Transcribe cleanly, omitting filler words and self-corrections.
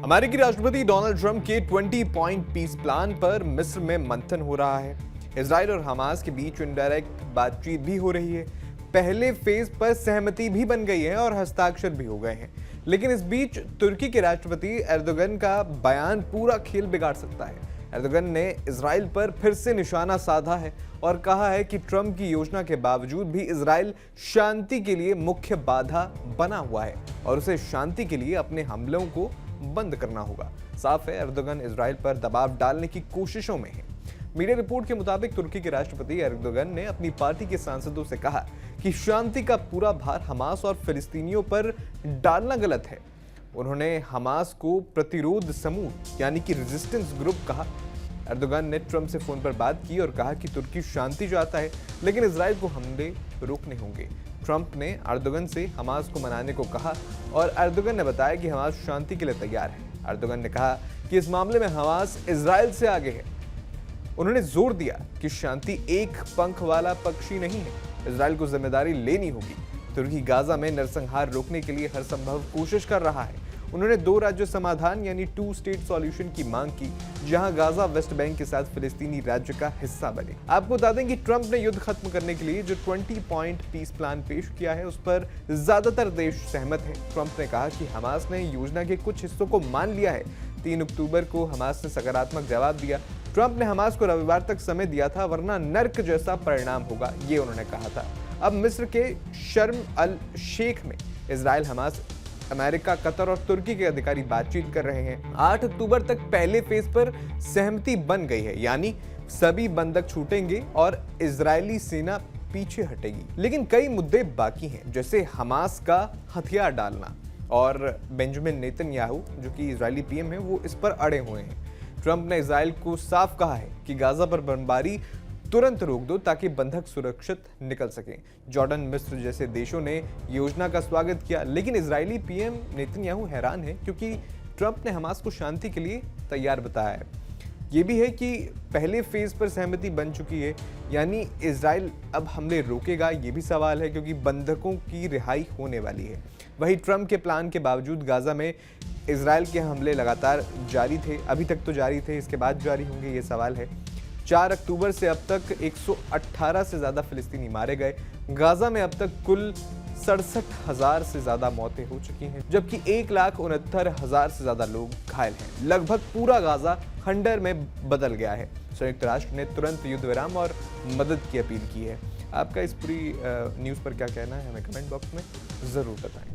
अमेरिकी राष्ट्रपति Donald Trump के 20 पॉइंट पीस प्लान पर मिस्र में मंथन हो रहा है। इजराइल और हमास के बीच इनडायरेक्ट बातचीत भी हो रही है। पहले फेज पर सहमति भी बन गई है और हस्ताक्षर भी हो गए हैं। लेकिन इस बीच तुर्की के राष्ट्रपति एर्दोगन का बयान पूरा खेल बिगाड़ सकता है। एर्दोगन ने इजराइल पर फिर से निशाना साधा है और कहा है कि ट्रंप की योजना के बावजूद भी इजराइल शांति के लिए मुख्य बाधा बना हुआ है और उसे शांति के लिए अपने हमलों को बंद करना होगा। साफ है, एर्दोगन इजराइल पर दबाव डालने की कोशिशों में है। मीडिया रिपोर्ट के मुताबिक तुर्की के राष्ट्रपति एर्दोगन ने अपनी पार्टी के सांसदों से कहा कि शांति का पूरा भार हमास और फिलिस्तीनियों पर डालना गलत है। उन्होंने हमास को प्रतिरोध समूह यानी कि रेजिस्टेंस ग्रुप कहा। एर्दोगन ने ट्रंप से फोन पर बात की और कहा कि तुर्की शांति चाहता है, लेकिन इजराइल को हमले रोकने होंगे। ट्रंप ने एर्दोगन से हमास को मनाने को कहा और एर्दोगन ने बताया कि हमास शांति के लिए तैयार है। एर्दोगन ने कहा कि इस मामले में हमास इजराइल से आगे है। उन्होंने जोर दिया कि शांति एक पंख वाला पक्षी नहीं है, इजराइल को जिम्मेदारी लेनी होगी। तुर्की गाजा में नरसंहार रोकने के लिए हर संभव कोशिश कर रहा है। उन्होंने 2 राज्य समाधान यानी 2 स्टेट सॉल्यूशन की मांग की, जहां गाजा वेस्ट बैंक के साथ फिलिस्तीनी राज्य का हिस्सा बने। आपको बता दें कि ट्रंप ने युद्ध खत्म करने के लिए जो 20 पॉइंट पीस प्लान पेश किया है, उस पर ज्यादातर देश सहमत हैं। ट्रंप ने कहा कि हमास ने योजना के कुछ हिस्सों को मान लिया है। 3 अक्टूबर को हमास ने सकारात्मक जवाब दिया। ट्रंप ने हमास को रविवार तक समय दिया था, वरना नर्क जैसा परिणाम होगा, ये उन्होंने कहा था। अब मिस्र के शर्म अल शेख में इजराइल, हमास, अमेरिका, कतर और तुर्की के अधिकारी बातचीत कर रहे हैं। 8 अक्टूबर तक पहले फेज पर सहमति बन गई है, यानी सभी बंधक छूटेंगे और इजरायली सेना पीछे हटेगी। लेकिन कई मुद्दे बाकी हैं, जैसे हमास का हथियार डालना और बेंजामिन नेतन्याहू जो कि इजरायली पीएम है, वो इस पर अड़े हुए हैं। ट्रंप ने इजराइल को साफ कहा है कि गाजा पर बमबारी तुरंत रोक दो ताकि बंधक सुरक्षित निकल सकें। जॉर्डन, मिस्र जैसे देशों ने योजना का स्वागत किया, लेकिन इजरायली पीएम नेतन्याहू हैरान है क्योंकि ट्रंप ने हमास को शांति के लिए तैयार बताया है। ये भी है कि पहले फेज पर सहमति बन चुकी है, यानी इजराइल अब हमले रोकेगा, ये भी सवाल है क्योंकि बंधकों की रिहाई होने वाली है। वहीं ट्रंप के प्लान के बावजूद गाजा में इजराइल के हमले लगातार जारी थे, अभी तक तो जारी थे, इसके बाद जारी होंगे, ये सवाल है। 4 अक्टूबर से अब तक 118 से ज्यादा फिलिस्तीनी मारे गए। गाजा में अब तक कुल 67,000 से ज्यादा मौतें हो चुकी हैं, जबकि 1,69,000 से ज्यादा लोग घायल हैं। लगभग पूरा गाजा खंडर में बदल गया है। संयुक्त राष्ट्र ने तुरंत युद्ध विराम और मदद की अपील की है। आपका इस पूरी न्यूज़ पर क्या कहना है, हमें कमेंट बॉक्स में जरूर बताएं।